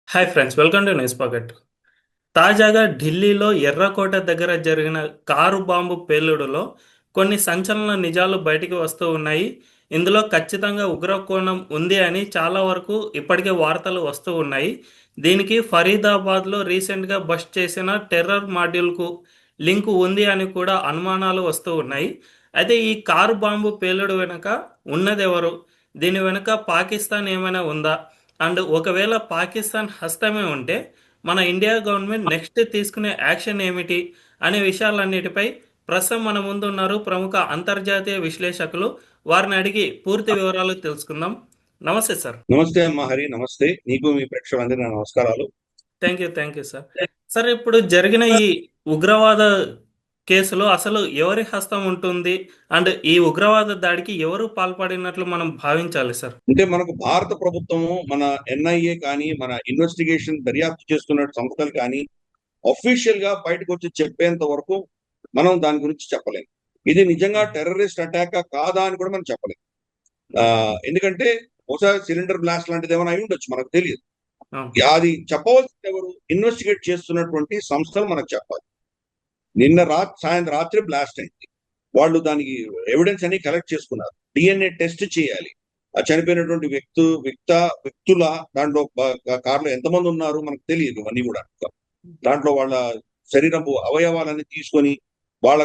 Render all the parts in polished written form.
Hi friends, welcome to news pocket. తాజాగా ఢిల్లీలో ఎర్రకోట దగ్గర జరిగిన కారు బాంబు పేలుడులో కొన్ని సంచలన నిజాలు బయటికి వస్తూ ఉన్నాయి. ఇందులో ఖచ్చితంగా ఉగ్రకోణం ఉంది అని చాలా వరకు ఇప్పటికే వార్తలు వస్తూ ఉన్నాయి. దీనికి ఫరీదాబాద్లో రీసెంట్గా బస్ట్ చేసిన టెర్రర్ మాడ్యూల్కు లింకు ఉంది అని కూడా అనుమానాలు వస్తూ ఉన్నాయి. అయితే ఈ కారు బాంబు పేలుడు వెనుక ఉన్నదెవరు? దీని వెనుక పాకిస్తాన్ ఏమైనా ఉందా? అండ్ ఒకవేళ పాకిస్తాన్ హస్తమే ఉంటే మన ఇండియా గవర్నమెంట్ నెక్స్ట్ తీసుకునే యాక్షన్ ఏమిటి అనే విషయాలన్నిటిపై ప్రస్తుతం మన ముందు ఉన్నారు ప్రముఖ అంతర్జాతీయ విశ్లేషకులు. వారిని అడిగి పూర్తి వివరాలు తెలుసుకుందాం. నమస్తే సార్. నమస్తే అమ్మ హరి, నమస్తే. నీకు మీ ప్రేక్షకులందరూ నా నమస్కారాలు. Thank you sir. సార్, ఇప్పుడు జరిగిన ఈ ఉగ్రవాద కేసులో అసలు ఎవరి హస్తం ఉంటుంది? అండ్ ఈ ఉగ్రవాద దాడికి ఎవరు పాల్పడినట్లు మనం భావించాలి సార్? అంటే మనకు భారత ప్రభుత్వము, మన ఎన్ఐఏ కానీ, మన ఇన్వెస్టిగేషన్ దర్యాప్తు చేస్తున్న సంస్థలు కానీ అఫీషియల్ గా బయటకు వచ్చి చెప్పేంత వరకు మనం దాని గురించి చెప్పలేం. ఇది నిజంగా టెర్రరిస్ట్ అటాక్ కాదా అని కూడా మనం చెప్పలేం. ఎందుకంటే బహుశా సిలిండర్ బ్లాస్ట్ లాంటిది ఏమైనా అయి ఉండొచ్చు, మనకు తెలియదు. అది చెప్పవలసింది ఎవరు? ఇన్వెస్టిగేట్ చేస్తున్నటువంటి సంస్థలు మనకు చెప్పాలి. నిన్న సాయంత్రం రాత్రి బ్లాస్ట్ అయింది. వాళ్ళు దానికి ఎవిడెన్స్ అని కలెక్ట్ చేసుకున్నారు. డిఎన్ఏ టెస్ట్ చేయాలి. ఆ చనిపోయినటువంటి వ్యక్తుల దాంట్లో కార్లో ఎంతమంది ఉన్నారు మనకు తెలియదు. అన్ని కూడా దాంట్లో వాళ్ళ శరీరపు అవయవాలన్నీ తీసుకొని వాళ్ళ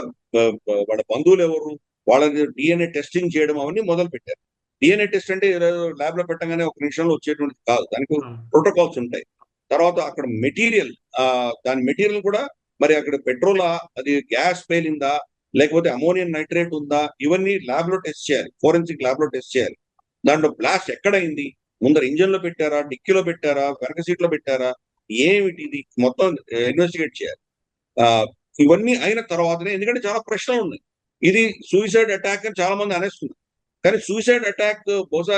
వాళ్ళ బంధువులు ఎవరు, వాళ్ళ డిఎన్ఏ టెస్టింగ్ చేయడం అవన్నీ మొదలు పెట్టారు. డిఎన్ఏ టెస్ట్ అంటే ల్యాబ్ లో పెట్టగానే ఒక నిమిషంలో వచ్చేటువంటిది కాదు, దానికి ప్రోటోకాల్స్ ఉంటాయి. తర్వాత అక్కడ మెటీరియల్, దాని మెటీరియల్ కూడా మరి అక్కడ పెట్రోలా, అది గ్యాస్ పేలిందా, లేకపోతే అమోనియం నైట్రేట్ ఉందా, ఇవన్నీ ల్యాబ్ లో టెస్ట్ చేయాలి. ఫోరెన్సిక్ ల్యాబ్ లో టెస్ట్ చేయాలి. దాంట్లో బ్లాస్ట్ ఎక్కడైంది, ముందర ఇంజన్ లో పెట్టారా, డిక్కీలో పెట్టారా, వెనక సీట్ లో పెట్టారా, ఏమిటి, ఇది మొత్తం ఇన్వెస్టిగేట్ చేయాలి. ఇవన్నీ అయిన తర్వాతనే, ఎందుకంటే చాలా ప్రశ్నలు ఉన్నాయి. ఇది సూసైడ్ అటాక్ అని చాలా మంది అనేస్తున్నారు. కానీ సూసైడ్ అటాక్ బహుశా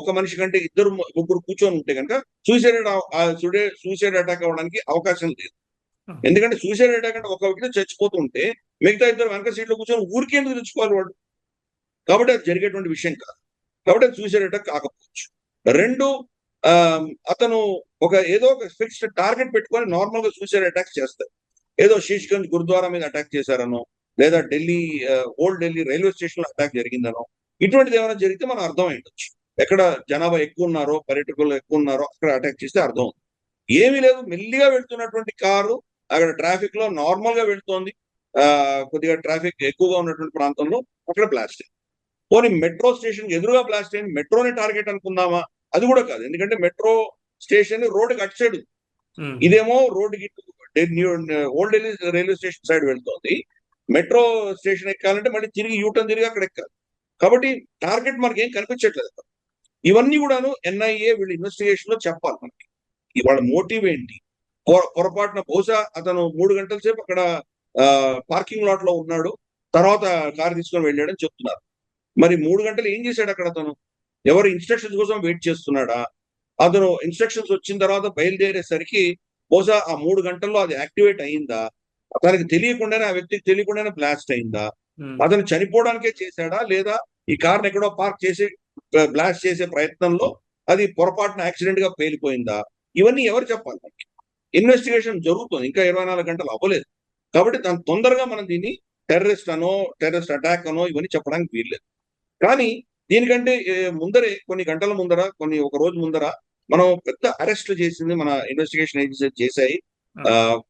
ఒక మనిషి కంటే ఇద్దరు ముగ్గురు కూర్చొని ఉంటే కనుక సూసైడ్ అటాక్ అవ్వడానికి అవకాశం లేదు. ఎందుకంటే సూసైడ్ అటాక్ అంటే ఒక వ్యక్తి చచ్చిపోతుంటే మిగతా ఇద్దరు వెనక సీట్లో కూర్చొని ఊరికి ఎందుకు తెచ్చుకోవాలి వాడు? కాబట్టి అది జరిగేటువంటి విషయం కాదు. కాబట్టి అది సూసైడ్ అటాక్ కాకపోవచ్చు. రెండు, అతను ఏదో ఒక ఫిక్స్డ్ టార్గెట్ పెట్టుకొని నార్మల్ గా సూసైడ్ అటాక్స్ చేస్తారు. ఏదో శీష్గంజ్ గురుద్వారా మీద అటాక్ చేశారనో, లేదా Delhi old Delhi railway station లో అటాక్ జరిగిందనో, ఇటువంటిది ఏమైనా జరిగితే మనం అర్థం అయ్యొచ్చు. ఎక్కడ జనాభా ఎక్కువ ఉన్నారో, పర్యాటకులు ఎక్కువ ఉన్నారో అక్కడ అటాక్ చేస్తే అర్థం. ఏమీ లేదు, మెల్లిగా వెళ్తున్నటువంటి కారు అక్కడ ట్రాఫిక్ లో నార్మల్ గా వెళ్తోంది. కొద్దిగా ట్రాఫిక్ ఎక్కువగా ఉన్నటువంటి ప్రాంతంలో అక్కడ బ్లాస్ట్ అయింది. పోనీ మెట్రో స్టేషన్ ఎదురుగా బ్లాస్ట్ అయింది, మెట్రోని టార్గెట్ అనుకుందామా? అది కూడా కాదు. ఎందుకంటే మెట్రో స్టేషన్ రోడ్డుకి అటు సైడ్, ఇదేమో రోడ్డుకి old Delhi railway station side వెళ్తోంది. మెట్రో స్టేషన్ ఎక్కాలంటే మళ్ళీ తిరిగి యూటర్న్ తిరిగి అక్కడ ఎక్కాలి. కాబట్టి టార్గెట్ మనకి ఏం కనిపించట్లేదు. ఇవన్నీ కూడాను ఎన్ఐఏ వీళ్ళు ఇన్వెస్టిగేషన్ లో చెప్పాలి మనకి. వాళ్ళ మోటివ్ ఏంటి? పొరపాటున బహుశా అతను 3 గంటల సేపు అక్కడ పార్కింగ్ లాట్ లో ఉన్నాడు, తర్వాత కారు తీసుకొని వెళ్ళాడని చెప్తున్నారు. మరి 3 గంటలు ఏం చేశాడు అక్కడ అతను? ఎవరు ఇన్స్ట్రక్షన్స్ కోసం వెయిట్ చేస్తున్నాడా? అతను ఇన్స్ట్రక్షన్స్ వచ్చిన తర్వాత బయలుదేరేసరికి బహుశా ఆ 3 గంటల్లో అది యాక్టివేట్ అయిందా? అతనికి తెలియకుండానే, ఆ వ్యక్తికి తెలియకుండానే బ్లాస్ట్ అయిందా? అతను చనిపోవడానికే చేశాడా, లేదా ఈ కార్ని ఎక్కడో పార్క్ చేసి బ్లాస్ట్ చేసే ప్రయత్నంలో అది పొరపాటున యాక్సిడెంట్ గా పేలిపోయిందా? ఇవన్నీ ఎవరు చెప్పాలి మనకి? ఇన్వెస్టిగేషన్ జరుగుతుంది, ఇంకా 24 గంటలు అవ్వలేదు. కాబట్టి దాని తొందరగా మనం దీన్ని టెర్రరిస్ట్ అటాక్ అనో ఇవన్నీ చెప్పడానికి వీల్లేదు. కానీ దీనికంటే ముందరే, కొన్ని గంటల ముందర, ఒక రోజు ముందర మనం పెద్ద అరెస్ట్లు చేసింది మన ఇన్వెస్టిగేషన్ ఏజెన్సీ చేశాయి.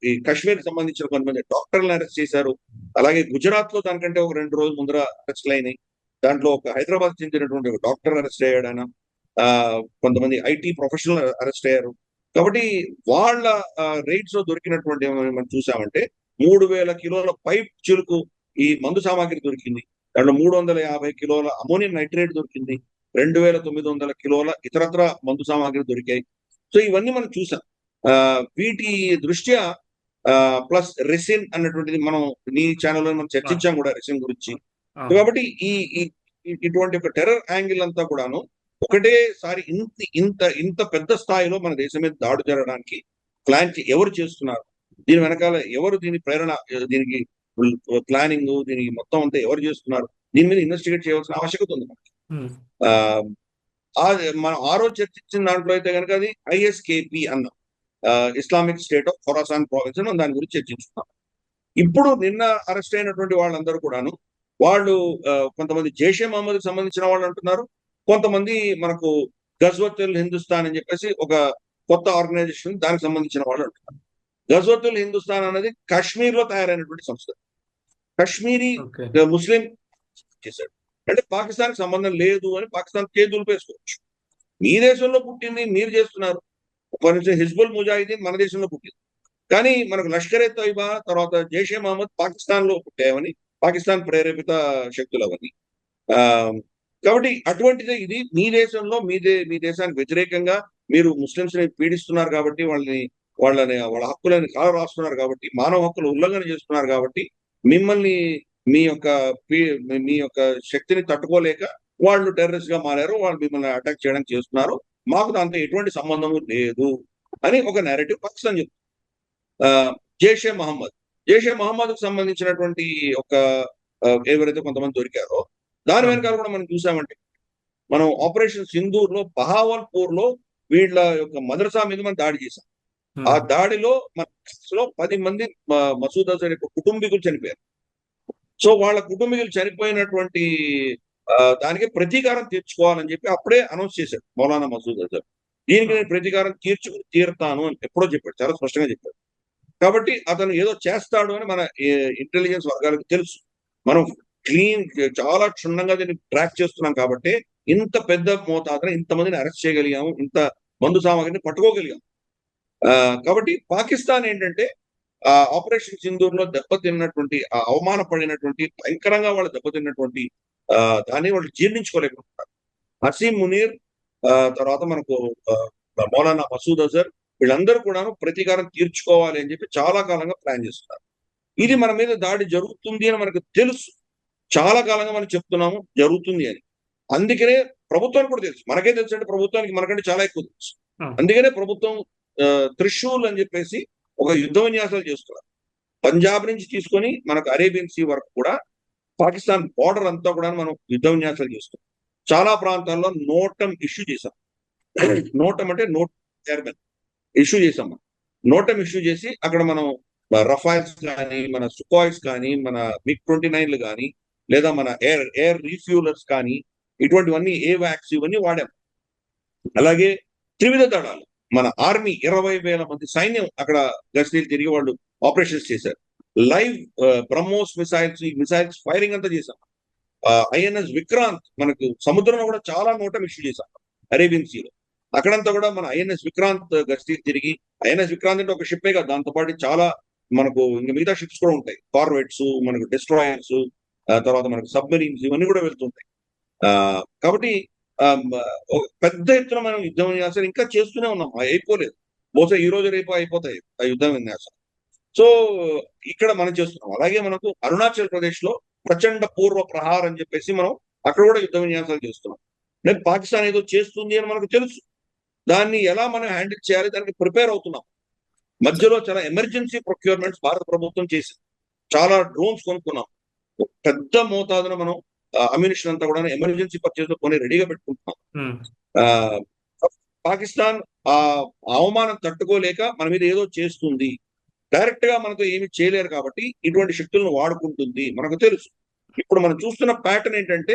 ఈ కాశ్మీర్ సంబంధించిన కొంతమంది డాక్టర్లను అరెస్ట్ చేశారు. అలాగే గుజరాత్ లో దానికంటే ఒక 2 రోజుల ముందర అరెస్ట్లు అయినాయి. దాంట్లో ఒక హైదరాబాద్ చెందినటువంటి ఒక డాక్టర్ అరెస్ట్ అయ్యాడు ఆయన. కొంతమంది ఐటీ ప్రొఫెషనల్ అరెస్ట్ అయ్యారు. కాబట్టి వాళ్ళ రైట్స్ లో దొరికినటువంటి మనం చూసామంటే 3,000 కిలోల పైప్ చిలుకు ఈ మందు సామాగ్రి దొరికింది. దాంట్లో 350 కిలోల అమోనియం నైట్రేట్ దొరికింది. 2,900 కిలోల ఇతరత్ర మందు సామాగ్రి దొరికాయి. సో ఇవన్నీ మనం చూసాం. వీటి దృష్ట్యా ప్లస్ రెసిన్ అన్నటువంటిది మనం నీ ఛానల్లో మనం చర్చించాం కూడా రెసిన్ గురించి. కాబట్టి ఈ ఇటువంటి ఒక టెర్రర్ యాంగిల్ అంతా కూడాను ఒకటేసారి ఇంత పెద్ద స్థాయిలో మన దేశం మీద దాడి జరగడానికి ప్లాన్ ఎవరు చేస్తున్నారు? దీని వెనకాల ఎవరు, దీని ప్రేరణ, దీనికి ప్లానింగ్, దీనికి మొత్తం అంతా ఎవరు చేస్తున్నారు? దీని మీద ఇన్వెస్టిగేట్ చేయవలసిన ఆవశ్యకత ఉంది మనకి. మనం ఆ రోజు చర్చించిన దాంట్లో అయితే కనుక అది ISKP అన్నాం, Islamic state of Khorasan province అని దాని గురించి చర్చించుకున్నాం. ఇప్పుడు నిన్న అరెస్ట్ అయినటువంటి వాళ్ళందరూ కూడాను వాళ్ళు కొంతమంది జైషే మహమ్మద్ సంబంధించిన వాళ్ళు అంటున్నారు, కొంతమంది మనకు గజ్వతుల్ హిందుస్థాన్ అని చెప్పేసి ఒక కొత్త ఆర్గనైజేషన్ దానికి సంబంధించిన వాళ్ళు అంటున్నారు. గజ్వతుల్ హిందుస్థాన్ అనేది కాశ్మీర్ లో తయారైనటువంటి సంస్థ. కాశ్మీరీ ఓకే. ముస్లిం చేశాడు అంటే పాకిస్తాన్ సంబంధం లేదు అని పాకిస్తాన్ చేతులు పేసుకోవచ్చు. మీ దేశంలో పుట్టింది మీరు చేస్తున్నారు. హిజ్బుల్ ముజాహిదీన్ మన దేశంలో పుట్టింది, కానీ మనకు లష్కరే తోయిబా తర్వాత జైషే మహమ్మద్ పాకిస్తాన్ లో పుట్టాయని, పాకిస్తాన్ ప్రేరేపిత శక్తులు అవన్నీ. ఆ, కాబట్టి అటువంటిదే ఇది మీ దేశంలో మీ దేశానికి వ్యతిరేకంగా మీరు ముస్లింస్ ని పీడిస్తున్నారు కాబట్టి వాళ్ళ హక్కులని కాల రాస్తున్నారు కాబట్టి మానవ హక్కుల ఉల్లంఘన చేస్తున్నారు కాబట్టి మిమ్మల్ని మీ యొక్క శక్తిని తట్టుకోలేక వాళ్ళు టెర్రరిస్ట్ గా మారారు, వాళ్ళు మిమ్మల్ని అటాక్ చేయడానికి చేస్తున్నారు, మాకు దాంతో ఎటువంటి సంబంధము లేదు అని ఒక నేరేటివ్ పాకిస్తాన్ చెప్తుంది. ఆ, జైషే మహమ్మద్ జైషే మహమ్మద్ కు సంబంధించినటువంటి ఒక ఎవరైతే కొంతమంది దొరికారో దాని అవును. వెనకాల కూడా మనం చూసామంటే మనం ఆపరేషన్ సింధూర్ లో బహావల్పూర్ లో వీళ్ళ యొక్క మదర్సా మీద మనం దాడి చేశాం. ఆ ఉమ్. దాడిలో మన లో 10 మంది మసూద్ అజర్ యొక్క కుటుంబీకులు చనిపోయారు. సో వాళ్ళ కుటుంబీకులు చనిపోయినటువంటి దానికి ప్రతీకారం తీర్చుకోవాలని చెప్పి అప్పుడే అనౌన్స్ చేశాడు మౌలానా మసూద్ అజర్. దీనికి నేను ప్రతీకారం తీరుతాను అని ఎప్పుడో చెప్పాడు, చాలా స్పష్టంగా చెప్పాడు. కాబట్టి అతను ఏదో చేస్తాడు అని మన ఇంటెలిజెన్స్ వర్గాలకు తెలుసు. మనం క్లీన్ చాలా క్షుణ్ణంగా దీన్ని ట్రాక్ చేస్తున్నాం కాబట్టి ఇంత పెద్ద మోతాదున ఇంతమందిని అరెస్ట్ చేయగలిగాము, ఇంత మందు సామాగ్రిని పట్టుకోగలిగాము. కాబట్టి పాకిస్తాన్ ఏంటంటే ఆపరేషన్ సింధూర్ లో దెబ్బతిన్నటువంటి అవమానపడినటువంటి భయంకరంగా వాళ్ళు దెబ్బతిన్నటువంటి దాన్ని వాళ్ళు జీర్ణించుకోలేకపోతున్నారు. హసీం మునీర్ తర్వాత మనకు మౌలానా మసూద్ అజర్ వీళ్ళందరూ కూడాను ప్రతీకారం తీర్చుకోవాలి అని చెప్పి చాలా కాలంగా ప్లాన్ చేస్తున్నారు. ఇది మన మీద దాడి జరుగుతుంది అని మనకు తెలుసు, చాలా కాలంగా మనం చెప్తున్నాము జరుగుతుంది అని. అందుకనే ప్రభుత్వానికి కూడా తెలుసు, మనకే తెలుసు అంటే ప్రభుత్వానికి మనకంటే చాలా ఎక్కువ తెలుసు. అందుకనే ప్రభుత్వం త్రిశూల్ అని చెప్పేసి ఒక యుద్ధ విన్యాసాలు చేస్తున్నారు. పంజాబ్ నుంచి తీసుకొని మనకు అరేబియన్ సీ వరకు కూడా పాకిస్తాన్ బార్డర్ అంతా కూడా మనం యుద్ధ విన్యాసాలు చేస్తున్నాం. చాలా ప్రాంతాల్లో నోటం ఇష్యూ చేశాం. నోటం అంటే నోట్ చైర్మన్ ఇష్యూ చేసాం. మనం నోటం ఇష్యూ చేసి అక్కడ మనం రఫైల్స్ కానీ మన సుకోయిస్ కానీ మన MiG-29లు కానీ లేదా మన ఎయిర్ రీఫ్యూలర్స్ కానీ ఇటువంటివన్నీ ఏవాక్స్ ఇవన్నీ వాడాం. అలాగే త్రివిధ దళాలు మన ఆర్మీ 20,000 మంది సైన్యం అక్కడ గస్తీలు తిరిగి వాళ్ళు ఆపరేషన్స్ చేశారు. లైవ్ బ్రహ్మోస్ మిసైల్స్ ఈ మిసైల్స్ ఫైరింగ్ అంతా చేశాం. INS విక్రాంత్ మనకు సముద్రంలో కూడా చాలా నోటం ఇష్యూ చేశాం అరేబియన్ సీలో. అక్కడంతా కూడా మన INS విక్రాంత్ గస్తీలు తిరిగి, INS విక్రాంత్ అంటే ఒక షిప్పే కాదు, దాంతో పాటు చాలా మనకు ఇంకా మిగతా షిప్స్ కూడా ఉంటాయి, కార్వెట్స్ మనకు డెస్ట్రాయర్స్ తర్వాత మనకు సబ్మెరీన్స్ ఇవన్నీ కూడా వెళ్తుంటాయి. కాబట్టి పెద్ద ఎత్తున మనం యుద్ధ విన్యాసాలు ఇంకా చేస్తూనే ఉన్నాం, అయిపోలేదు. బహుశా ఈ రోజు రేపు అయిపోతాయి ఆ యుద్ధ విన్యాసాలు. సో ఇక్కడ మనం చేస్తున్నాం. అలాగే మనకు అరుణాచల్ ప్రదేశ్ లో ప్రచండ పూర్వ ప్రహార్ అని చెప్పేసి మనం అక్కడ కూడా యుద్ధ విన్యాసాలు చేస్తున్నాం. లేదు పాకిస్తాన్ ఏదో చేస్తుంది అని మనకు తెలుసు, దాన్ని ఎలా మనం హ్యాండిల్ చేయాలి దానికి ప్రిపేర్ అవుతున్నాం. మధ్యలో చాలా ఎమర్జెన్సీ ప్రొక్యూర్మెంట్స్ భారత ప్రభుత్వం చేసింది, చాలా డ్రోన్స్ కొనుక్కున్నాం, పెద్ద మోతాదున మనం అమ్యునిషన్ అంతా కూడా ఎమర్జెన్సీ పర్చేస్ లో కొని రెడీగా పెట్టుకుంటున్నాం. పాకిస్తాన్ ఆ అవమానం తట్టుకోలేక మన మీద ఏదో చేస్తుంది, డైరెక్ట్ గా మనతో ఏమి చేయలేరు కాబట్టి ఇటువంటి శక్తులను వాడుకుంటుంది మనకు తెలుసు. ఇప్పుడు మనం చూస్తున్న ప్యాటర్న్ ఏంటంటే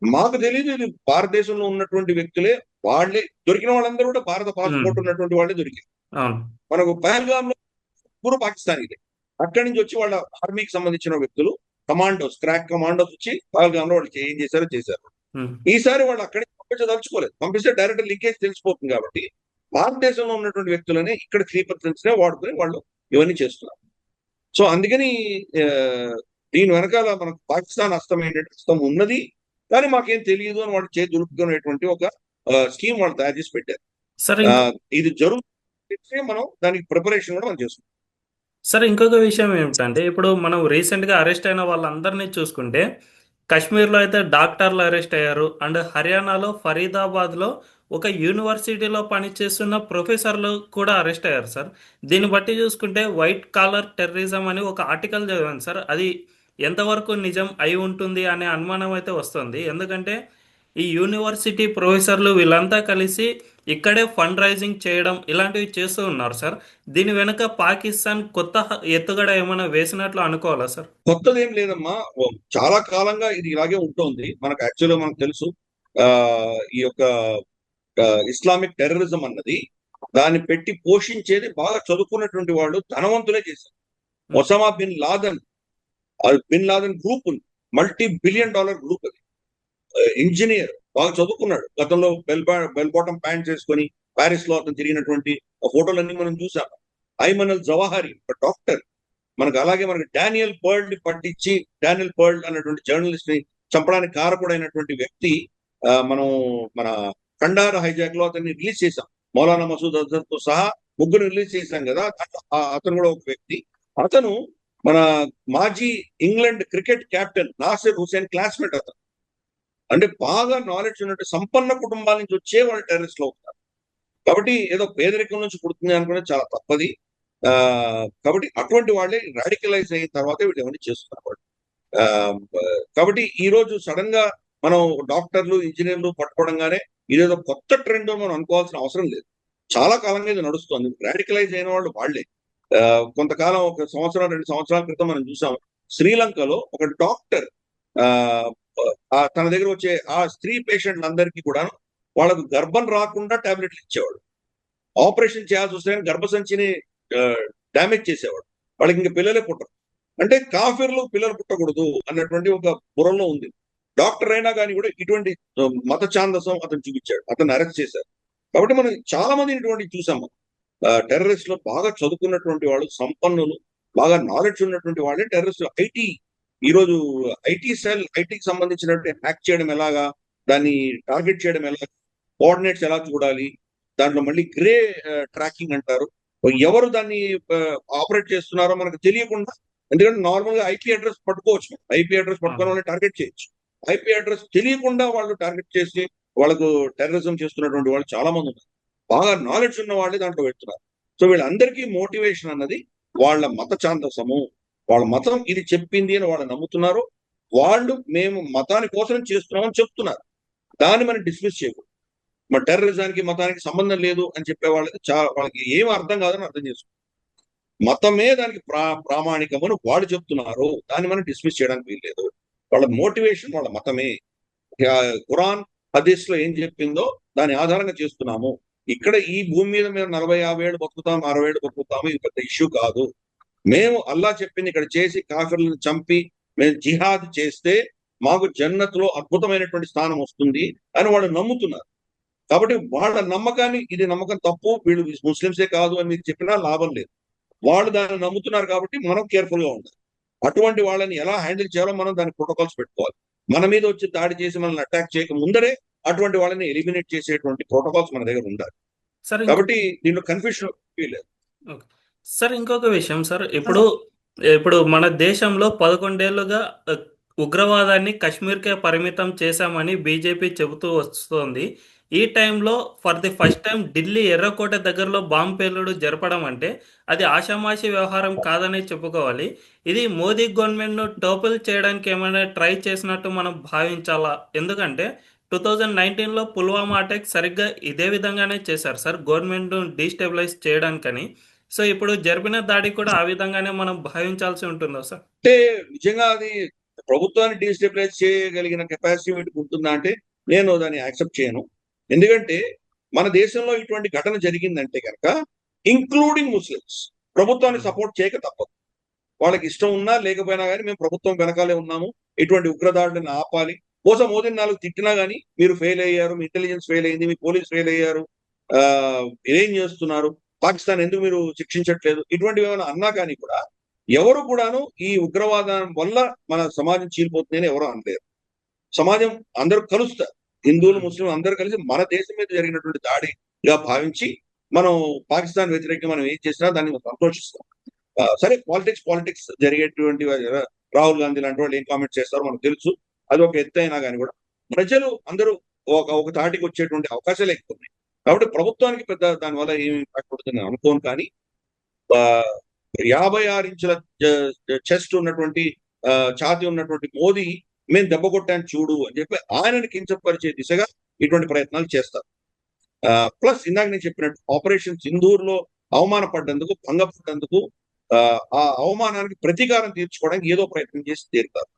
మాకు తెలియదు ఇది భారతదేశంలో ఉన్నటువంటి వ్యక్తులే, వాళ్ళే దొరికిన వాళ్ళందరూ కూడా భారత పాస్పోర్ట్ ఉన్నటువంటి వాళ్ళే దొరికారు. మనకు పహల్గామ్ లో పూర్వ పాకిస్తాన్ ఇది, అక్కడి నుంచి వచ్చి వాళ్ళ ఆర్మీకి సంబంధించిన వ్యక్తులు కమాండోస్ క్రాక్ కమాండోస్ వచ్చి పహల్గామ్ లో వాళ్ళు ఏం చేశారో చేశారు. ఈసారి వాళ్ళు అక్కడికి పంపించదలుచుకోలేదు, పంపిస్తే డైరెక్ట్ లింకేజ్ తెలిసిపోతుంది కాబట్టి భారతదేశంలో ఉన్నటువంటి వ్యక్తులని ఇక్కడ స్లీపర్ సెల్స్ నే వాడుకొని వాళ్ళు ఇవన్నీ చేస్తున్నారు. సో అందుకని దీని వెనకాల మనకు పాకిస్తాన్ హస్తం ఏంటంటే హస్తం ఉన్నది, కానీ మాకేం తెలియదు అని వాళ్ళు చేతి దులుపుకునేటువంటి ఒక స్కీమ్ వాళ్ళు తయారు చేసి పెట్టారు. ఇది జరుగుతుంది, మనం దానికి ప్రిపరేషన్ కూడా మనం చేస్తున్నాం. సరే, ఇంకొక విషయం ఏమిటంటే ఇప్పుడు మనం రీసెంట్గా అరెస్ట్ అయిన వాళ్ళందరినీ చూసుకుంటే కాశ్మీర్లో అయితే డాక్టర్లు అరెస్ట్ అయ్యారు, అండ్ హర్యానాలో ఫరీదాబాద్లో ఒక యూనివర్సిటీలో పనిచేస్తున్న ప్రొఫెసర్లు కూడా అరెస్ట్ అయ్యారు సార్. దీన్ని బట్టి చూసుకుంటే వైట్ కాలర్ టెర్రరిజం అని ఒక ఆర్టికల్ చదివాను సార్, అది ఎంతవరకు నిజం అయి ఉంటుంది అనే అనుమానం అయితే వస్తుంది. ఎందుకంటే ఈ యూనివర్సిటీ ప్రొఫెసర్లు వీళ్ళంతా కలిసి ఇక్కడే ఫండ్ రైజింగ్ చేయడం ఇలాంటివి చేస్తూ ఉన్నారు సార్. దీని వెనుక పాకిస్తాన్ కొత్త ఎత్తుగడ ఏమైనా వేసినట్లు అనుకోవాలా సార్? కొత్తదేం లేదమ్మా. చాలా కాలంగా ఇది ఇలాగే ఉంటుంది. మనకు యాక్చువల్గా మనకు తెలుసు. ఆ ఈ యొక్క ఇస్లామిక్ టెర్రరిజం అన్నది దాన్ని పెట్టి పోషించేది బాగా చదువుకున్నటువంటి వాళ్ళు, ధనవంతులే చేశారు. ఉమ్, ఒసామా బిన్ లాదెన్ గ్రూప్ ఉంది. $multi-billion గ్రూప్ అది. ఇంజనీర్, బాగా చదువుకున్నాడు. గతంలో బెల్ బాటమ్ ప్యాంట్స్ వేసుకొని ప్యారిస్ లో అతను తిరిగినటువంటి ఆ ఫోటోలన్నీ మనం చూసాం. ఐమన్ అల్ జవాహరి ఒక డాక్టర్. మనకు డానియల్ పర్ల్ ని పట్టించి, డానియల్ పర్ల్ అన్నటువంటి జర్నలిస్ట్ ని చంపడానికి కారకుడైనటువంటి వ్యక్తి, మనం మన కండార్ హైజాక్ లో అతన్ని రిలీజ్ చేశాం. మౌలానా మసూద్ అజహర్ తో సహా ముగ్గురు రిలీజ్ చేశాం కదా. అతను కూడా ఒక వ్యక్తి. అతను మన మాజీ England cricket captain Nasser Hussain classmate అతను. అంటే బాగా నాలెడ్జ్ ఉన్నట్టు సంపన్న కుటుంబాల నుంచి వచ్చే వాళ్ళు టెర్రరిస్ట్ లో ఉంటారు. కాబట్టి ఏదో పేదరికం నుంచి పుడుతుంది అనుకునే చాలా తప్పది. ఆ కాబట్టి అటువంటి వాళ్ళే రాడికలైజ్ అయిన తర్వాత వీళ్ళు ఏమైనా చేస్తున్నారు వాళ్ళు. ఆ, కాబట్టి ఈ రోజు సడన్ గా మనం డాక్టర్లు ఇంజనీర్లు పట్టుకోవడంగానే ఇదేదో కొత్త ట్రెండ్ మనం అనుకోవాల్సిన అవసరం లేదు. చాలా కాలంగా ఇది నడుస్తుంది. రాడికలైజ్ అయిన వాళ్ళు వాళ్ళే. ఆ, కొంతకాలం, ఒక సంవత్సరం 2 సంవత్సరాల క్రితం మనం చూసాం. శ్రీలంకలో ఒక డాక్టర్ ఆ తన దగ్గర వచ్చే ఆ స్త్రీ పేషెంట్లందరికీ కూడా వాళ్ళకు గర్భం రాకుండా టాబ్లెట్లు ఇచ్చేవాడు. ఆపరేషన్ చేయాల్సి వస్తే గర్భసంచిని డ్యామేజ్ చేసేవాడు. వాళ్ళకి ఇంకా పిల్లలే పుట్టరు. అంటే కాఫీర్లు పిల్లలు పుట్టకూడదు అన్నటువంటి ఒక బుర్రలో ఉంది. డాక్టర్ అయినా కానీ కూడా ఇటువంటి మత ఛాందసం అతను చూపించాడు. అతను అరెస్ట్ చేశారు. కాబట్టి మనం చాలా మంది ఇటువంటి చూసాము. టెర్రరిస్ట్ లో బాగా చదువుకున్నటువంటి వాళ్ళు, సంపన్నులు, బాగా నాలెడ్జ్ ఉన్నటువంటి వాళ్ళే టెర్రరిస్ట్. ఈ రోజు ఐటీకి సంబంధించినటువంటి హ్యాక్ చేయడం ఎలాగా, దాన్ని టార్గెట్ చేయడం ఎలాగా, కోఆర్డినేట్స్ ఎలా చూడాలి, దాంట్లో మళ్ళీ గ్రే ట్రాకింగ్ అంటారు. ఎవరు దాన్ని ఆపరేట్ చేస్తున్నారో మనకు తెలియకుండా, ఎందుకంటే నార్మల్ గా ఐపీ అడ్రస్ పట్టుకోవచ్చు. ఐపీ అడ్రస్ పట్టుకొని వాళ్ళని టార్గెట్ చేయొచ్చు. ఐపీ అడ్రస్ తెలియకుండా వాళ్ళు టార్గెట్ చేసి వాళ్ళకు టెర్రరిజం చేస్తున్నటువంటి వాళ్ళు చాలా మంది ఉన్నారు. బాగా నాలెడ్జ్ ఉన్న వాళ్ళే దాంట్లో పెడుతున్నారు. సో వీళ్ళందరికీ మోటివేషన్ అన్నది వాళ్ళ మత ఛాందసము. వాళ్ళ మతం ఇది చెప్పింది అని వాళ్ళు నమ్ముతున్నారు. వాళ్ళు మేము మతాని కోసం చేస్తున్నామని చెప్తున్నారు. దాన్ని మనం డిస్మిస్ చేయకూడదు. మన టెర్రరిజానికి మతానికి సంబంధం లేదు అని చెప్పే వాళ్ళకి వాళ్ళకి ఏం అర్థం కాదని అర్థం చేసుకో. మతమే దానికి ప్రామాణికమని వాళ్ళు చెప్తున్నారు. దాన్ని మనం డిస్మిస్ చేయడానికి వీల్లేదు. వాళ్ళ మోటివేషన్ వాళ్ళ మతమే. ఖురాన్ హదీస్ లో ఏం చెప్పిందో దాని ఆధారంగా చేస్తున్నాము. ఇక్కడ ఈ భూమి మీద మేము 40-50 ఏళ్ళు బతుకుతాం, 60 ఏళ్ళు బతుకుతాము, ఇది పెద్ద ఇష్యూ కాదు. మేము అల్లా చెప్పింది ఇక్కడ చేసి కాఫిర్లను చంపి మేము జిహాద్ చేస్తే మాకు జన్నత్లో అద్భుతమైనటువంటి స్థానం వస్తుంది అని వాళ్ళు నమ్ముతున్నారు. కాబట్టి వాళ్ళ నమ్మకాన్ని, ఇది నమ్మకం తప్పు, వీళ్ళు ముస్లింసే కాదు అని మీకు చెప్పినా లాభం లేదు. వాళ్ళు దాన్ని నమ్ముతున్నారు కాబట్టి మనం కేర్ఫుల్ గా ఉండాలి. అటువంటి వాళ్ళని ఎలా హ్యాండిల్ చేయాలో మనం దాని ప్రోటోకాల్స్ పెట్టుకోవాలి. మన మీద వచ్చి దాడి చేసి మనల్ని అటాక్ చేయక ముందరే అటువంటి వాళ్ళని ఎలిమినేట్ చేసేటువంటి ప్రోటోకాల్స్ మన దగ్గర ఉండాలి. సార్ కాబట్టి దీంట్లో కన్ఫ్యూషన్ లేదు. ఓకే. సార్ ఇంకొక విషయం సార్, ఇప్పుడు ఇప్పుడు మన దేశంలో 11 ఏళ్లుగా ఉగ్రవాదాన్ని కశ్మీర్కే పరిమితం చేశామని బీజేపీ చెబుతూ వస్తోంది. ఈ టైంలో for the first time Delhi ఎర్రకోట దగ్గరలో బాంబు పేలుడు జరపడం అంటే అది ఆషామాషి వ్యవహారం కాదనే చెప్పుకోవాలి. ఇది మోదీ గవర్నమెంట్ను టోపుల్ చేయడానికి ఏమైనా ట్రై చేసినట్టు మనం భావించాలా? ఎందుకంటే 2019లో పుల్వామా అటాక్ సరిగ్గా ఇదే విధంగానే చేశారు సార్, గవర్నమెంట్ను డీస్టెబిలైజ్ చేయడానికని. సో ఇప్పుడు జరిపిన దాడి కూడా ఆ విధంగానే మనం భావించాల్సి ఉంటుందా సార్? అంటే నిజంగా అది ప్రభుత్వాన్ని డీస్టెబిలైజ్ చేయగలిగిన కెపాసిటీ వీటికి ఉంటుందా అంటే నేను దాన్ని యాక్సెప్ట్ చేయను. ఎందుకంటే మన దేశంలో ఇటువంటి ఘటన జరిగిందంటే కనుక ఇంక్లూడింగ్ ముస్లిమ్స్ ప్రభుత్వాన్ని సపోర్ట్ చేయక తప్పదు. వాళ్ళకి ఇష్టం ఉన్నా లేకపోయినా కానీ మేము ప్రభుత్వం వెనకాలే ఉన్నాము, ఇటువంటి ఉగ్రదాడులను ఆపాలి. కోసం మోదీని 4 తిట్టినా కానీ మీరు ఫెయిల్ అయ్యారు, మీ ఇంటెలిజెన్స్ ఫెయిల్ అయింది, మీ పోలీస్ ఫెయిల్ అయ్యారు, ఏం చేస్తున్నారు, పాకిస్తాన్ ఎందుకు మీరు శిక్షించట్లేదు, ఇటువంటివి ఏమైనా అన్నా కానీ కూడా ఎవరు కూడాను ఈ ఉగ్రవాదం వల్ల మన సమాజం చీలిపోతుందని ఎవరు అనలేరు. సమాజం అందరూ కలుస్తారు. హిందువులు, ముస్లిం అందరూ కలిసి మన దేశం మీద జరిగినటువంటి దాడిగా భావించి మనం పాకిస్తాన్ వ్యతిరేకంగా మనం ఏం చేసినా దాన్ని సంతోషిస్తాం. సరే, పాలిటిక్స్ జరిగేటువంటి రాహుల్ గాంధీ లాంటి వాళ్ళు ఏం కామెంట్ చేస్తారో మనకు తెలుసు. అది ఒక ఎత్తు అయినా కానీ కూడా ప్రజలు అందరూ ఒక తాటికి వచ్చేటువంటి అవకాశాలు ఎక్కువ ఉన్నాయి. కాబట్టి ప్రభుత్వానికి పెద్ద దానివల్ల ఏమి ఇంపాక్ట్ పడుతుంది అనుకోను. కానీ 56 ఇంచుల చెస్ట్ ఉన్నటువంటి ఛాతీ ఉన్నటువంటి మోదీ మేము దెబ్బ కొట్టాను చూడు అని చెప్పి ఆయనని కించపరిచే దిశగా ఇటువంటి ప్రయత్నాలు చేస్తారు. ప్లస్ ఇందాక నేను చెప్పినట్టు ఆపరేషన్ సింధూర్ లో అవమానపడ్డందుకు, భంగపడ్డందుకు ఆ అవమానానికి ప్రతీకారం తీర్చుకోవడానికి ఏదో ప్రయత్నం చేసి తీరుతారు.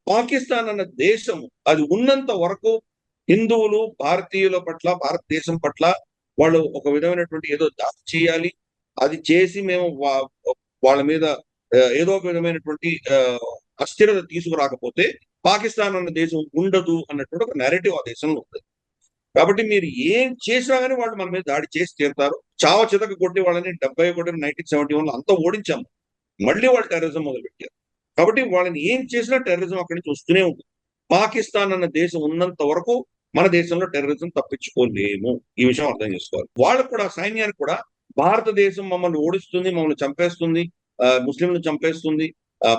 పాకిస్తాన్ అన్న దేశం అది ఉన్నంత వరకు హిందువులు భారతీయుల పట్ల, భారతదేశం పట్ల వాళ్ళు ఒక విధమైనటువంటి ఏదో దాడి చేయాలి, అది చేసి మేము వాళ్ళ మీద ఏదో ఒక విధమైనటువంటి అస్థిరత తీసుకురాకపోతే పాకిస్తాన్ అన్న దేశం ఉండదు అన్నటువంటి ఒక నెరేటివ్ ఆ దేశంలో ఉంది. కాబట్టి మీరు ఏం చేసినా కానీ వాళ్ళు మన మీద దాడి చేసి తీరుతారు. చావ చితక కొట్టి వాళ్ళని 71 1971 లో అంతా ఓడించాము. మళ్ళీ వాళ్ళు టెర్రరిజం మొదలుపెట్టారు. కాబట్టి వాళ్ళని ఏం చేసినా టెర్రరిజం అక్కడి నుంచి వస్తూనే ఉంటుంది. పాకిస్తాన్ అన్న దేశం ఉన్నంత వరకు మన దేశంలో టెర్రరిజం తప్పించుకోలేము. ఈ విషయం అర్థం చేసుకోవాలి. వాళ్ళకు కూడా, సైన్యానికి కూడా భారతదేశం మమ్మల్ని ఓడిస్తుంది, మమ్మల్ని చంపేస్తుంది, ముస్లింలను చంపేస్తుంది,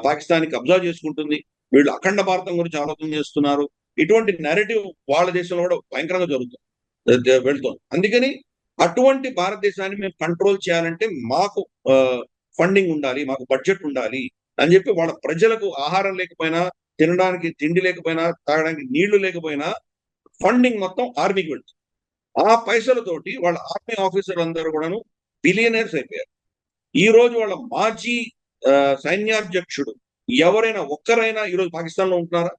పాకిస్తాన్ కబ్జా చేసుకుంటుంది, వీళ్ళు అఖండ భారతం గురించి ఆలోచన చేస్తున్నారు, ఇటువంటి నెరేటివ్ వాళ్ళ దేశంలో కూడా భయంకరంగా జరుగుతుంది, వెళ్తుంది. అందుకని అటువంటి భారతదేశాన్ని మేము కంట్రోల్ చేయాలంటే మాకు ఫండింగ్ ఉండాలి, మాకు బడ్జెట్ ఉండాలి అని చెప్పి వాళ్ళ ప్రజలకు ఆహారం లేకపోయినా, తినడానికి తిండి లేకపోయినా, తాగడానికి నీళ్లు లేకపోయినా ఫండింగ్ మొత్తం ఆర్మీకి వెళ్తుంది. ఆ పైసలతోటి వాళ్ళ ఆర్మీ ఆఫీసర్లు అందరూ కూడాను బిలియనర్స్ అయిపోయారు. ఈ రోజు వాళ్ళ మాజీ సైన్యాధ్యక్షుడు ఎవరైనా ఒక్కరైనా ఈరోజు పాకిస్తాన్ లో ఉంటున్నారా?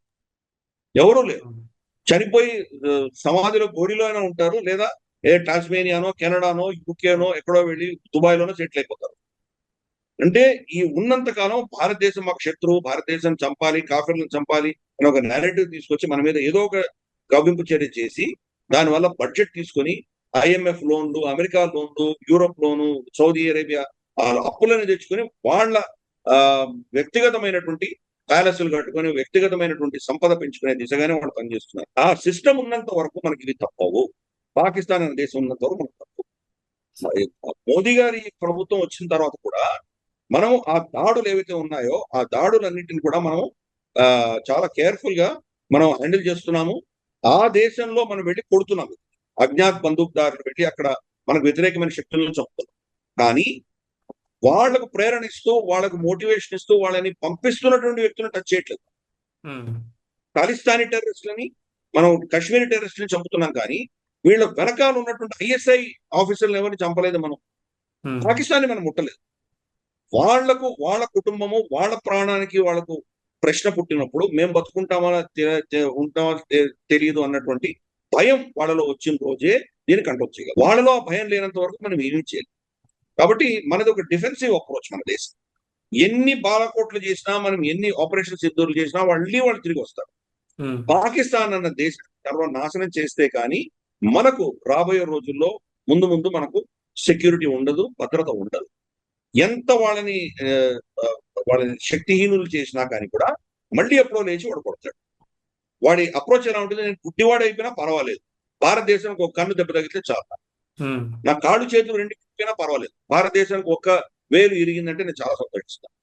ఎవరూ లేరు. చనిపోయి సమాధిలో గోడిలో అయినా ఉంటారు, లేదా టాస్మేనియానో, కెనడానో, యూకేనో ఎక్కడో వెళ్ళి దుబాయ్లోనో సెటిల్ అయిపోతారు. అంటే ఈ ఉన్నంత కాలం భారతదేశం మాకు శత్రువు, భారతదేశం చంపాలి, కాఫీలను చంపాలి అని ఒక నేరేటివ్ తీసుకొచ్చి మన మీద ఏదో ఒక కవ్వింపు చర్య చేసి దానివల్ల బడ్జెట్ తీసుకొని IMF లోన్లు, అమెరికా లోన్లు, యూరోప్ లోను, సౌదీ అరేబియా అప్పులను తెచ్చుకొని వాళ్ళ వ్యక్తిగతమైనటువంటి ప్యాలెస్లు కట్టుకొని వ్యక్తిగతమైనటువంటి సంపద పెంచుకునే దిశగానే వాళ్ళు పనిచేస్తున్నారు. ఆ సిస్టమ్ ఉన్నంత వరకు మనకి ఇది తప్పవు. పాకిస్తాన్ అనే దేశం ఉన్నంత వరకు మనకు తప్పు. మోదీ గారి ప్రభుత్వం వచ్చిన తర్వాత కూడా మనం ఆ దాడులు ఏవైతే ఉన్నాయో ఆ దాడులన్నింటిని కూడా మనం చాలా కేర్ఫుల్ గా మనం హ్యాండిల్ చేస్తున్నాము. ఆ దేశంలో మనం వెళ్ళి కొడుతున్నాము, అజ్ఞాత్ బందూకుదారులు వెళ్ళి అక్కడ మనకు వ్యతిరేకమైన శక్తులను చంపుతున్నాం. కానీ వాళ్లకు ప్రేరణ ఇస్తూ, వాళ్ళకు మోటివేషన్ ఇస్తూ, వాళ్ళని పంపిస్తున్నటువంటి వ్యక్తులను టచ్ చేయట్లేదు. ఖాలిస్తానీ టెర్రరిస్టులని, మనం కాశ్మీరీ టెర్రరిస్టులని చంపుతున్నాం, కానీ వీళ్ళ వెనకాల ఉన్నటువంటి ISI ఆఫీసర్లు ఎవరిని చంపలేదు. మనం పాకిస్తాన్ని మనం ముట్టలేదు. వాళ్లకు, వాళ్ళ కుటుంబము, వాళ్ళ ప్రాణానికి వాళ్ళకు ప్రశ్న పుట్టినప్పుడు మేము బతుకుంటామా ఉంటామా తెలియదు అన్నటువంటి భయం వాళ్ళలో వచ్చిన రోజే దీన్ని కంట్రోల్ చేయగలం. వాళ్ళలో ఆ భయం లేనంత వరకు మనం ఏమీ చేయలేం. కాబట్టి మనది ఒక డిఫెన్సివ్ అప్రోచ్. మన దేశం ఎన్ని బాలకోట్లు చేసినా, మనం ఎన్ని ఆపరేషన్ సింధూర్లు చేసినా వాళ్ళు తిరిగి వస్తారు. పాకిస్తాన్ అన్న దేశం సర్వనాశనం చేస్తే కానీ మనకు రాబోయే రోజుల్లో ముందు మనకు సెక్యూరిటీ ఉండదు, భద్రత ఉండదు. ఎంత వాళ్ళని శక్తిహీనులు చేసినా కానీ కూడా మళ్ళీ ఎప్పుడో లేచి వాడు కొడతాడు. వాడి అప్రోచ్ ఎలా ఉంటుంది? నేను గుడ్డివాడు అయిపోయినా పర్వాలేదు, భారతదేశానికి ఒక కన్ను దెబ్బ తగిలితే చాలా, నా కాళ్ళు చేతులు రెండు అయినా పర్వాలేదు, భారతదేశానికి ఒక్క వేలు ఇరిగిందంటే నేను చాలా సంతోషిస్తాను.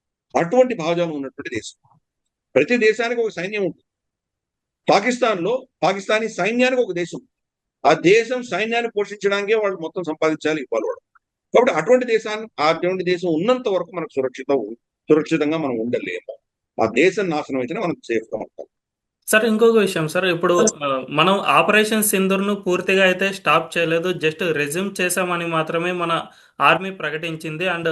అటువంటి భావజాలం ఉన్నటువంటి దేశం. ప్రతి దేశానికి ఒక సైన్యం ఉంటుంది. పాకిస్తానీ సైన్యానికి ఒక దేశం, ఆ దేశం సైన్యాన్ని పోషించడానికే వాళ్ళు మొత్తం సంపాదించాలి, ఇవ్వాలి వాడు. కాబట్టి అటువంటి దేశం ఉన్నంత వరకు మనకు సురక్షితంగా మనం ఉండలేము. ఆ దేశం నాశనం అయితేనే మనం సేఫ్ గా ఉంటాం. సార్, ఇంకొక విషయం సార్, ఇప్పుడు మనం ఆపరేషన్ సింధూర్ను పూర్తిగా అయితే స్టాప్ చేయలేదు, జస్ట్ రెజ్యూమ్ చేశామని మాత్రమే మన ఆర్మీ ప్రకటించింది. అండ్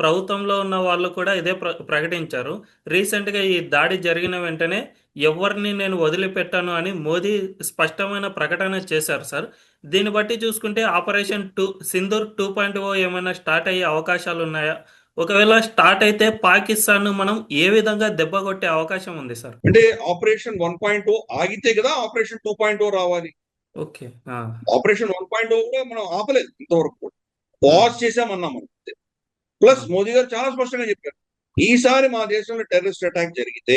ప్రభుత్వంలో ఉన్న వాళ్ళు కూడా ఇదే ప్రకటించారు. రీసెంట్గా ఈ దాడి జరిగిన వెంటనే ఎవరిని నేను వదిలిపెట్టాను అని మోదీ స్పష్టమైన ప్రకటన చేశారు సార్. దీన్ని బట్టి చూసుకుంటే ఆపరేషన్ సింధూర్ 2.0 ఏమైనా స్టార్ట్ అయ్యే అవకాశాలు ఉన్నాయా? ఒకవేళ స్టార్ట్ అయితే పాకిస్తాన్ మనం ఏ విధంగా దెబ్బ కొట్టే అవకాశం ఉంది సార్? అంటే ఆపరేషన్ 1.0 ఆగితే కదా ఆపరేషన్ 2.0 రావాలి. ఓకే, ఆపరేషన్ 1.0 కూడా మనం ఆపలేదు, ఇంతవరకు పాజ్ చేసామన్నాం. ప్లస్ మోదీ గారు చాలా స్పష్టంగా చెప్పారు, ఈసారి మా దేశంలో టెర్రరిస్ట్ అటాక్ జరిగితే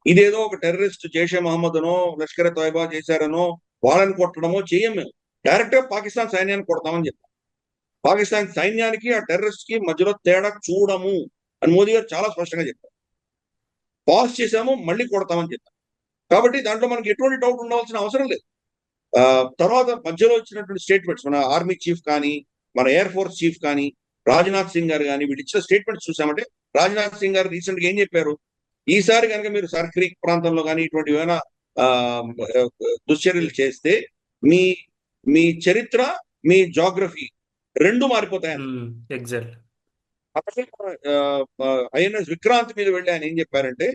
ఇదేదో ఒక టెర్రరిస్ట్ జైషే మహమ్మద్నో, లష్కర్ తోయబా చేశారనో వాళ్ళని కొట్టడమో చేయం. మేము డైరెక్ట్ గా పాకిస్తాన్ సైన్యాన్ని కొడతామని చెప్పాం. పాకిస్తాన్ సైన్యానికి ఆ టెర్రరిస్ట్ కి మధ్యలో తేడా చూడము అని మోదీ గారు చాలా స్పష్టంగా చెప్పారు. పాస్ చేశాము, మళ్ళీ కొడతామని చెప్పారు. కాబట్టి దాంట్లో మనకి ఎటువంటి డౌట్ ఉండవలసిన అవసరం లేదు. తర్వాత మధ్యలో వచ్చినటువంటి స్టేట్మెంట్స్, మన ఆర్మీ చీఫ్ కానీ, మన ఎయిర్ ఫోర్స్ చీఫ్ కానీ, రాజ్నాథ్ సింగ్ గారు కానీ వీళ్ళు ఇచ్చిన స్టేట్మెంట్స్ చూసామంటే, రాజ్నాథ్ సింగ్ గారు రీసెంట్ గా ఏం చెప్పారు? ఈసారి కనుక మీరు సర్ క్రీక్ ప్రాంతంలో కానీ ఇటువంటి ఏమైనా ఆ, దుశ్చర్యలు చేస్తే మీ మీ చరిత్ర, మీ జాగ్రఫీ రెండు మారిపోతాయని. ఎగ్జాక్ట్. అసలు ఐఎన్ఎస్ విక్రాంత్ మీద వెళ్ళి ఆయన ఏం చెప్పారంటే,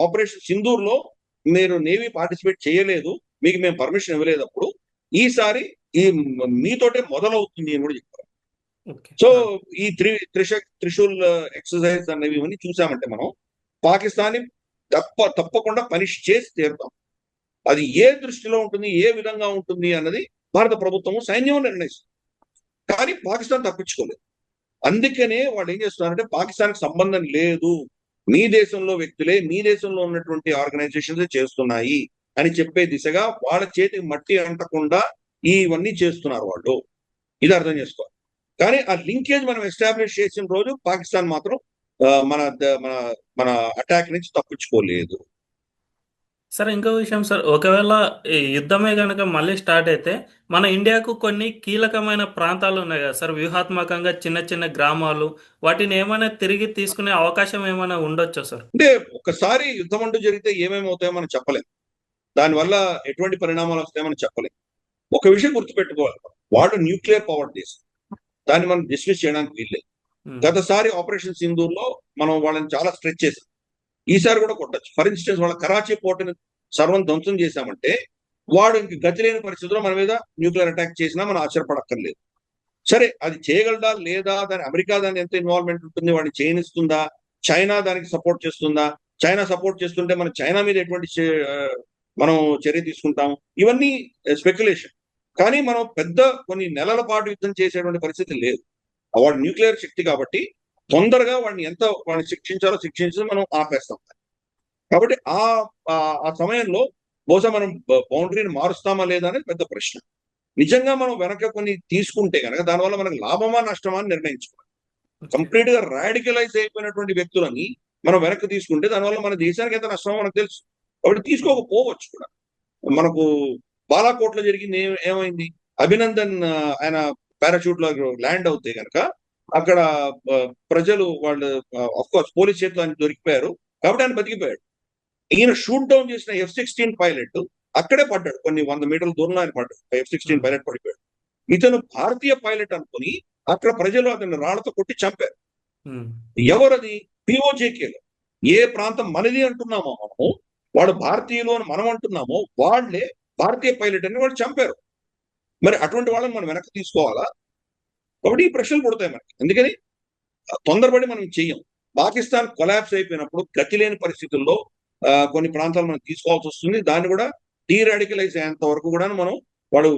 ఆపరేషన్ సింధూర్ లో మీరు నేవీ పార్టిసిపేట్ చేయలేదు, మీకు మేము పర్మిషన్ ఇవ్వలేదు, అప్పుడు ఈసారి ఈ మీతోటే మొదలవుతుంది అని కూడా చెప్పారు. ఓకే. సో ఈ త్రిశూల్ ఎక్సర్సైజ్ అనేవి ఇవన్నీ చూసామంటే మనం పాకిస్తాన్ తప్పకుండా పనిష్ చేసి తీరుతాం. అది ఏ దృష్టిలో ఉంటుంది, ఏ విధంగా ఉంటుంది అన్నది భారత ప్రభుత్వము, సైన్యం నిర్ణయిస్తుంది. కానీ పాకిస్తాన్ తప్పించుకోలేదు. అందుకనే వాళ్ళు ఏం చేస్తున్నారంటే, పాకిస్తాన్కి సంబంధం లేదు, మీ దేశంలో వ్యక్తులే, మీ దేశంలో ఉన్నటువంటి ఆర్గనైజేషన్స్ చేస్తున్నాయి అని చెప్పే దిశగా వాళ్ళ చేతికి మట్టి అంటకుండా ఇవన్నీ చేస్తున్నారు వాళ్ళు. ఇది అర్థం చేసుకోవాలి. కానీ ఆ లింకేజ్ మనం ఎస్టాబ్లిష్ చేసిన రోజు పాకిస్తాన్ మాత్రం మన మన మన అటాక్ నుంచి తప్పించుకోలేదు. సార్ ఇంకో విషయం సార్, ఒకవేళ ఈ యుద్ధమే కనుక మళ్ళీ స్టార్ట్ అయితే మన ఇండియాకు కొన్ని కీలకమైన ప్రాంతాలు ఉన్నాయి కదా సార్, వ్యూహాత్మకంగా చిన్న చిన్న గ్రామాలు, వాటిని ఏమైనా తిరిగి తీసుకునే అవకాశం ఏమైనా ఉండొచ్చా సార్? అంటే ఒకసారి యుద్ధం అంటూ జరిగితే ఏమేమి అవుతాయో మనం చెప్పలేం. దానివల్ల ఎటువంటి పరిణామాలు వస్తాయో మనం చెప్పలేం. ఒక విషయం గుర్తుపెట్టుకోవాలి, వాళ్ళు న్యూక్లియర్ పవర్ దేశం, దాన్ని మనం డిస్మిస్ చేయడానికి వీల్లేదు. గతసారి ఆపరేషన్ సింధూర్ లో మనం వాళ్ళని చాలా స్ట్రెచ్ చేసాం, ఈసారి కూడా కొట్టచ్చు. ఫర్ ఇన్స్టెన్స్ వాళ్ళ కరాచీ పోర్టుని సర్వం ధ్వంసం చేశామంటే వాడు ఇంక గతి లేని పరిస్థితుల్లో మన మీద న్యూక్లియర్ అటాక్ చేసినా మనం ఆశ్చర్యపడక్కర్లేదు. సరే, అది చేయగలదా లేదా, దాని అమెరికా దాని ఎంత ఇన్వాల్వ్మెంట్ ఉంటుంది, వాడిని చేయనిస్తుందా, చైనా దానికి సపోర్ట్ చేస్తుందా, చైనా సపోర్ట్ చేస్తుంటే మన చైనా మీద ఎటువంటి మనం చర్య తీసుకుంటాం, ఇవన్నీ స్పెక్యులేషన్. కానీ మనం పెద్ద కొన్ని నెలల పాటు యుద్ధం చేసేటువంటి పరిస్థితి లేదు. వాడు న్యూక్లియర్ శక్తి కాబట్టి తొందరగా వాడిని శిక్షించాలో శిక్షించి మనం ఆపేస్తాం. కాబట్టి ఆ సమయంలో బహుశా మనం బౌండరీని మారుస్తామా లేదా అనేది పెద్ద ప్రశ్న. నిజంగా మనం వెనక కొన్ని తీసుకుంటే కనుక దానివల్ల మనకు లాభమా నష్టమా అని నిర్ణయించుకోవాలి. కంప్లీట్ గా రాడికలైజ్ అయిపోయినటువంటి వ్యక్తులని మనం వెనక్కి తీసుకుంటే దానివల్ల మన దేశానికి ఎంత నష్టమో మనకు తెలుసు. కాబట్టి తీసుకోకపోవచ్చు కూడా. మనకు బాలాకోట్లో జరిగింది ఏమైంది, అభినందన్ ఆయన పారాషూట్ లో ల్యాండ్ అవుతే కనుక అక్కడ ప్రజలు వాళ్ళు కోర్స్ పోలీస్ చేతిలో ఆయన దొరికిపోయారు కాబట్టి ఆయన బతికిపోయాడు. ఈయన షూట్ డౌన్ చేసిన F-16 పైలట్ అక్కడే పడ్డాడు, కొన్ని 100 మీటర్ల దూరంలో ఆయన పడ్డాడు. F-16 పైలట్ పడిపోయాడు. ఇతను భారతీయ పైలట్ అనుకుని అక్కడ ప్రజలు అతన్ని రాళ్లతో కొట్టి చంపారు. ఎవరది? POJKలో ఏ ప్రాంతం మనది అంటున్నామో మనము, వాడు భారతీయులు అని మనం అంటున్నామో వాళ్లే భారతీయ పైలట్ అని వాళ్ళు చంపారు. మరి అటువంటి వాళ్ళని మనం వెనక్కి తీసుకోవాలా? కాబట్టి ఈ ప్రశ్నలు పుడతాయి మనకి. అందుకని తొందరపడి మనం చెయ్యం. పాకిస్తాన్ కొలాప్స్ అయిపోయినప్పుడు గతి లేని పరిస్థితుల్లో కొన్ని ప్రాంతాలు మనం తీసుకోవాల్సి వస్తుంది. దాన్ని కూడా డీరాడికలైజ్ అయ్యేంత వరకు కూడా మనం వాడు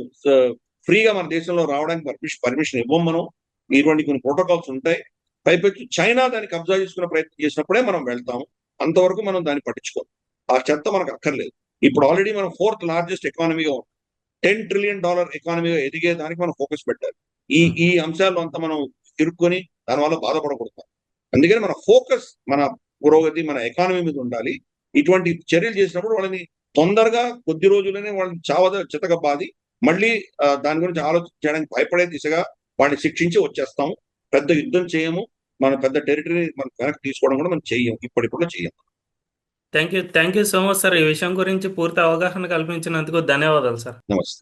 ఫ్రీగా మన దేశంలో రావడానికి పర్మిషన్ ఇవ్వం మనం. ఇటువంటి కొన్ని ప్రోటోకాల్స్ ఉంటాయి. పైపెచ్చు చైనా దాన్ని కబ్జా చేసుకునే ప్రయత్నం చేసినప్పుడే మనం వెళ్తాము. అంతవరకు మనం దాన్ని పట్టించుకోం. ఆ చెత్త మనకు అక్కర్లేదు. ఇప్పుడు ఆల్రెడీ మనం 4th లార్జెస్ట్ ఎకానమీగా ఉంటాం. $10 ట్రిలియన్ ఎకానమీగా ఎదిగే దానికి మనం ఫోకస్ పెట్టాలి. ఈ అంశాల్లో అంతా మనం ఇరుక్కొని దానివల్ల బాధపడకూడదు. అందుకని మన ఫోకస్ మన పురోగతి, మన ఎకానమీ మీద ఉండాలి. ఇటువంటి చర్యలు చేసినప్పుడు వాళ్ళని తొందరగా కొద్ది రోజుల్లోనే వాళ్ళని చితకబాది మళ్ళీ దాని గురించి ఆలోచించడానికి భయపడే దిశగా వాడిని శిక్షించి వచ్చేస్తాము. పెద్ద యుద్ధం చేయము, మన పెద్ద టెరిటరీ మనం వెనక్కి తీసుకోవడం కూడా మనం చెయ్యం, ఇప్పటిప్పుడు చెయ్యం. Thank you so much sir. ఈ విషయం గురించి పూర్తి అవగాహన కల్పించినందుకు ధన్యవాదాలు సార్. నమస్తే.